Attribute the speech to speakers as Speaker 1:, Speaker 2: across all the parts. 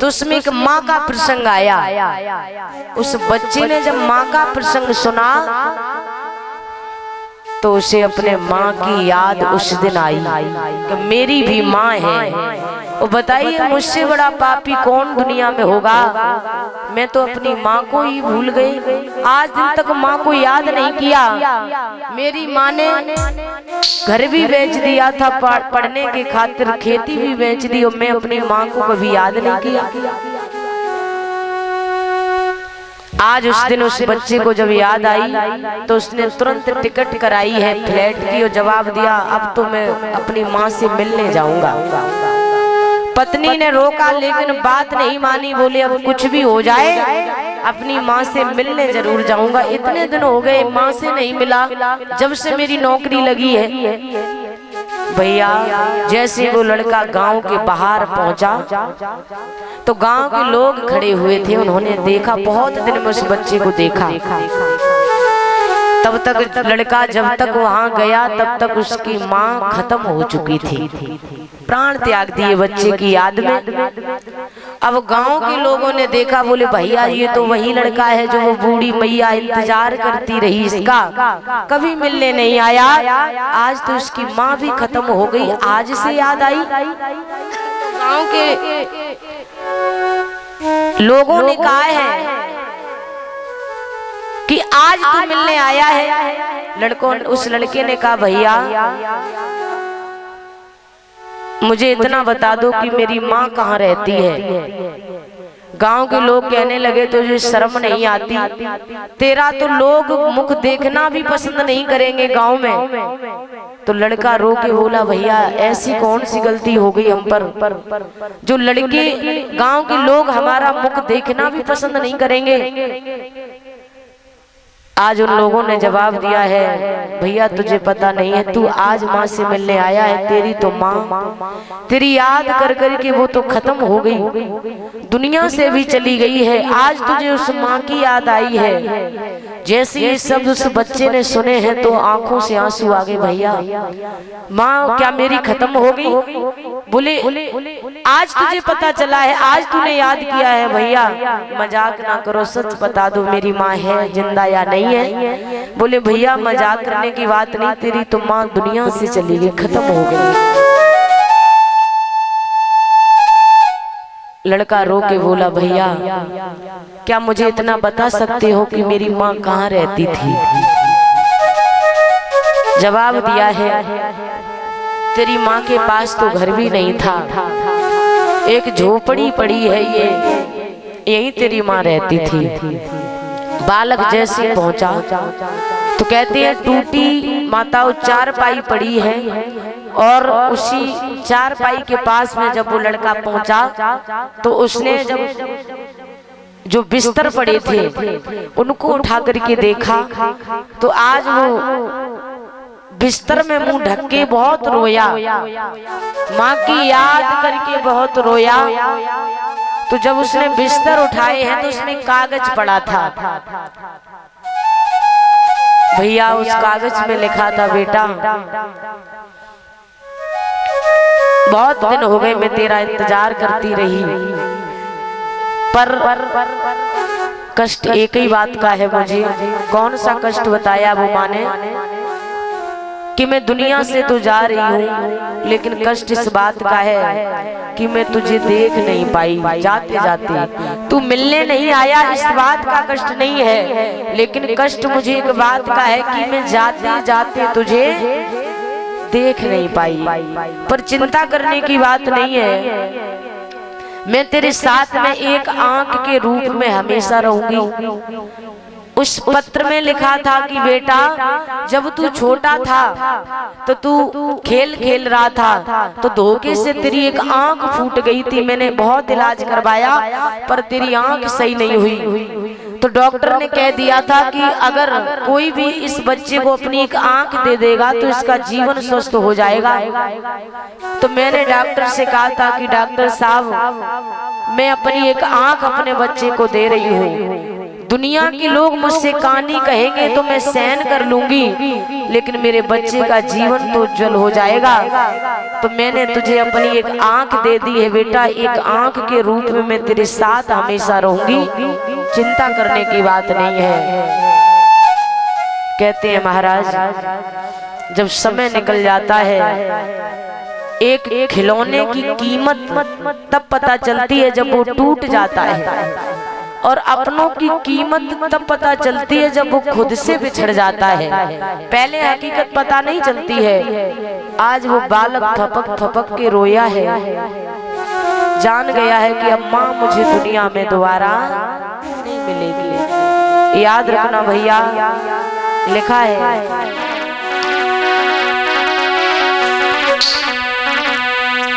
Speaker 1: तो उसमें एक माँ का प्रसंग आया। उस बच्चे ने जब माँ का प्रसंग सुना तो उसे अपने माँ की याद उस दिन आई कि मेरी भी माँ है। वो बताइए मुझसे बड़ा पापी कौन दुनिया में होगा। मैं तो अपनी माँ को ही भूल गई, आज दिन तक माँ को याद नहीं किया। मेरी माँ ने घर भी बेच दिया था पढ़ने के खातिर, खेती भी बेच दी और मैं अपनी माँ को कभी याद नहीं किया। आज उस दिन उस बच्चे को जब याद आई तो उसने तुरंत टिकट कराई है फ्लाइट की और जवाब दिया अब तो मैं अपनी माँ से मिलने जाऊंगा। पत्नी ने रोका लेकिन बात नहीं मानी, बोले अब कुछ भी हो जाए अपनी माँ से मिलने जरूर जाऊंगा। इतने दिन हो गए माँ से नहीं मिला, जब से मेरी नौकरी लगी है। भैया जैसे वो लड़का गांव के बाहर पहुंचा तो गांव के लोग खड़े हुए थे, उन्होंने देखा, बहुत दिन में उस बच्चे को देखा। तब तक लड़का जब तक वहां गया तब तक उसकी माँ खत्म हो चुकी थी, प्राण त्याग दिए बच्चे की याद में। अब गांव के लोगों ने देखा, बोले भैया ये तो वही लड़का है जो वो बूढ़ी मैया इंतजार करती रही इसका, कभी मिलने नहीं आया, आज तो उसकी माँ भी खत्म हो गई, आज से याद आई। गांव के लोगों ने कहा है कि आज तू मिलने आया है। उस लड़के ने कहा भैया मुझे इतना बता दो कि मेरी माँ कहाँ रहती है। गांव के लोग कहने लगे तुझे शर्म नहीं आती, तेरा तो लोग मुख देखना भी पसंद नहीं करेंगे गांव में। तो लड़का रो के बोला भैया ऐसी कौन सी गलती हो गई हम पर जो लड़के गांव के लोग हमारा मुख देखना भी पसंद नहीं करेंगे। आज उन लोगों ने जवाब दिया है भैया तुझे पता नहीं है, तू आज माँ से मिलने आया है, तेरी तो माँ तेरी याद कर कर के वो तो खत्म हो गई, दुनिया से भी चली गई है, आज तुझे उस माँ की याद आई है। जैसे ये शब्द उस बच्चे ने सुने हैं तो आंखों से आंसू आ गए। भैया माँ क्या मेरी खत्म हो गई? बोले आज तुझे पता चला है, आज तूने याद किया है। भैया मजाक ना करो, सच बता दो मेरी माँ है जिंदा या नहीं है। बोले भैया मजाक करने की बात नहीं, तेरी तो माँ दुनिया से चली गई, खत्म हो गई। लड़का रो के बोला भैया क्या मुझे इतना बता सकते हो कि मेरी माँ कहाँ रहती थी? जवाब दिया है तेरी माँ के पास तो घर भी नहीं था, एक झोपड़ी पड़ी है ये, यही तेरी माँ रहती थी। बालक जैसे पहुंचा तो कहते हैं टूटी माताओं चारपाई पड़ी है और उसी चारपाई के पास में जब वो लड़का पहुंचा तो उसने जब जो बिस्तर पड़े थे उनको उठा करके देखा तो आज वो बिस्तर में मुंह ढक के बहुत रोया, माँ की याद करके बहुत रोया। तो जब उसने बिस्तर उठाए हैं तो उसमें कागज पड़ा था। भैया उस कागज में लिखा था बेटा बहुत दिन हो गए मैं तेरा इंतजार करती रही, पर कष्ट एक ही बात का है मुझे। कौन सा कष्ट बताया वो माँ ने कि मैं दुनिया से तो जा रही हूँ लेकिन कष्ट इस बात का है कि मैं तुझे देख नहीं पाई, जाते जाते तू मिलने नहीं आया, इस बात का कष्ट नहीं है, लेकिन कष्ट मुझे एक बात का है कि मैं जाते जाते तुझे देख नहीं पाई। पर चिंता करने की बात नहीं है, मैं तेरे साथ में एक आंख के रूप में हमेशा रहूंगी। उस पत्र में लिखा था कि बेटा जब तू छोटा था तो तू खेल खेल रहा था तो धोखे से तेरी एक आंख फूट गई थी, मैंने बहुत इलाज करवाया पर तेरी आंख सही नहीं हुई। तो डॉक्टर ने कह दिया था कि अगर कोई भी इस बच्चे को अपनी एक आंख दे देगा तो इसका जीवन स्वस्थ हो जाएगा। तो मैंने डॉक्टर से कहा था कि डॉक्टर साहब मैं अपनी एक आंख अपने बच्चे को दे रही हूँ, दुनिया के लोग मुझसे कहानी कहेंगे तो मैं सहन कर लूंगी, लेकिन मेरे बच्चे का जीवन तो उज्जवल हो जाएगा। तो मैंने तुझे अपनी एक आंख दे दी है बेटा, एक आंख के रूप में मैं तेरे साथ हमेशा रहूंगी, चिंता करने की बात नहीं है। कहते हैं महाराज, जब समय निकल जाता है, एक खिलौने की कीमत तब पता चलती है जब वो टूट जाता है, और अपनों की कीमत तब पता चलती है जब वो खुद से बिछड़ जाता है। पहले हकीकत पता नहीं चलती है। आज वो बालक फपक फपक के रोया है, जान गया है कि अम्मा मुझे दुनिया में दोबारा नहीं मिलेगी। याद रखना भैया, लिखा है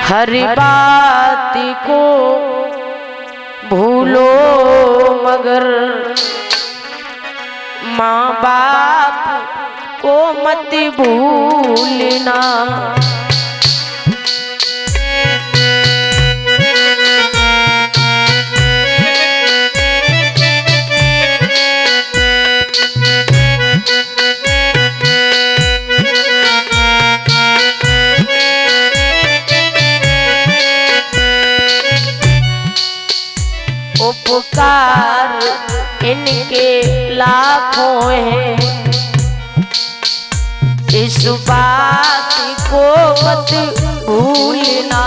Speaker 1: हर बात को भूलो मगर माँ बाप को मत भूलना। उपकार इनके लाखों हैं, इस बात को मत भूलना।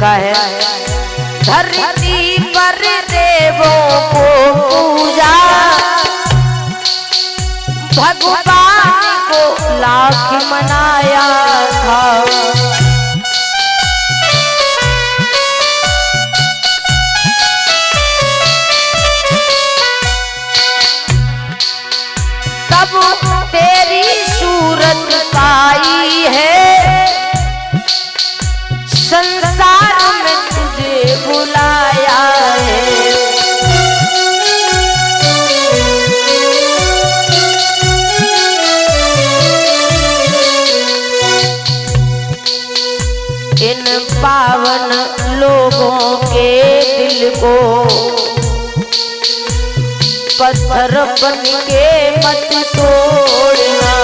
Speaker 1: है धरती पर देवों को पूजा, भगवान को लाख मनाया था। तब तेरी सूरत पाई है, संसार में तुझे बुलाया है। इन पावन लोगों के दिल को पत्थर बन के मत तोड़ना।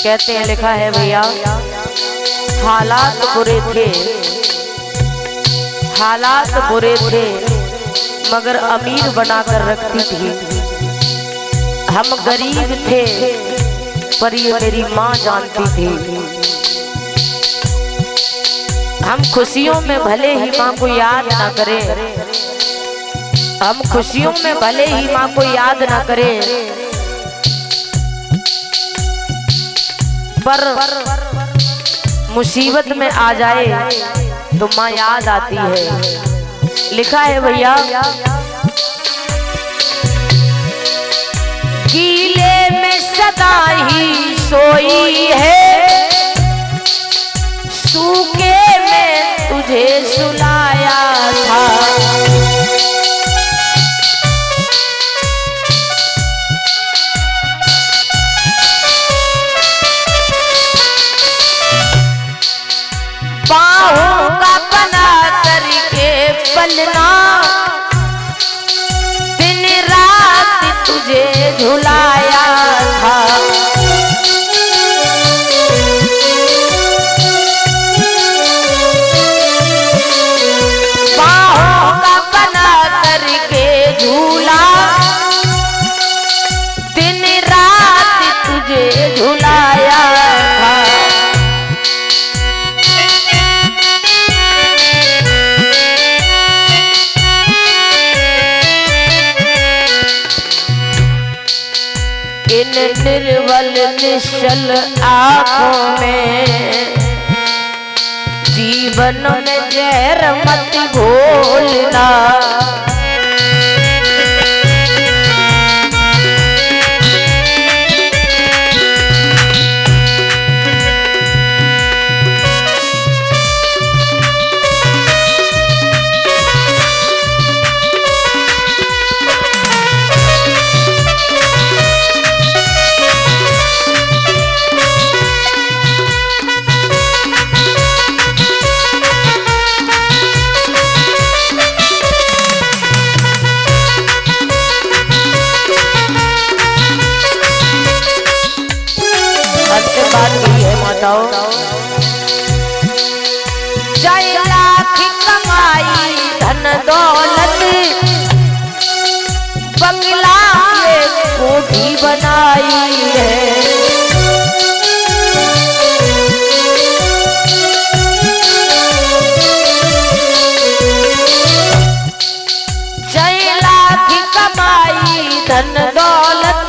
Speaker 1: कहते हैं, लिखा है भैया, हालात बुरे थे, हालात बुरे थे मगर अमीर बनाकर रखती थी। हम गरीब थे पर ये मेरी माँ जानती थी। हम खुशियों में भले ही माँ को याद ना करें, हम खुशियों में भले ही माँ को याद ना करें, पर मुसीबत में आ जाए तो माँ याद आती है। लिखा है भैया, गीले में सदा ही सोई है, सूखे में तुझे सुलाया था। पलना दिन रात तुझे झुलाया था। बाहों का बना करके झूला दिन रात तुझे झुलाया था। इन निर्बल निश्चल आँखों में जीवन में जहर मत घोलना। बात भी है माताओं, चाहे लाख कमाई धन दौलत बंगला ये कोठी बनाई है। चाहे लाख कमाई धन दौलत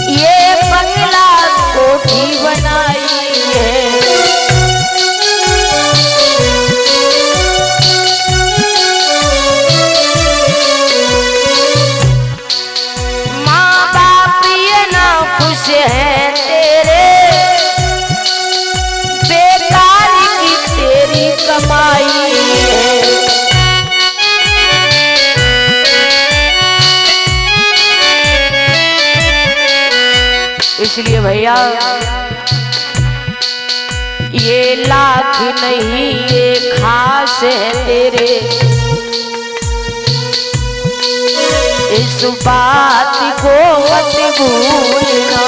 Speaker 1: ये बंगला कोठी बनाई है। माँ बाप ये ना खुश है तेरे, बेकार की तेरी कमाई है। इसलिए भैया ये लाख नहीं ये खास है तेरे, इस बात को मत भूलना।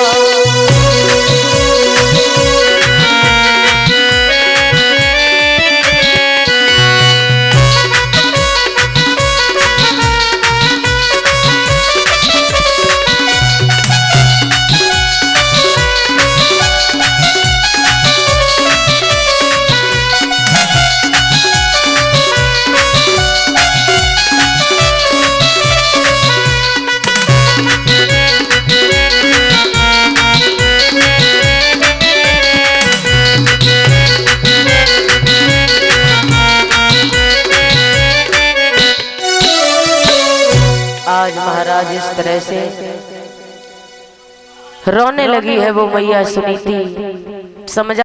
Speaker 1: आज महाराज इस तरह से रोने लगी है वो मैया सुनीति, समझ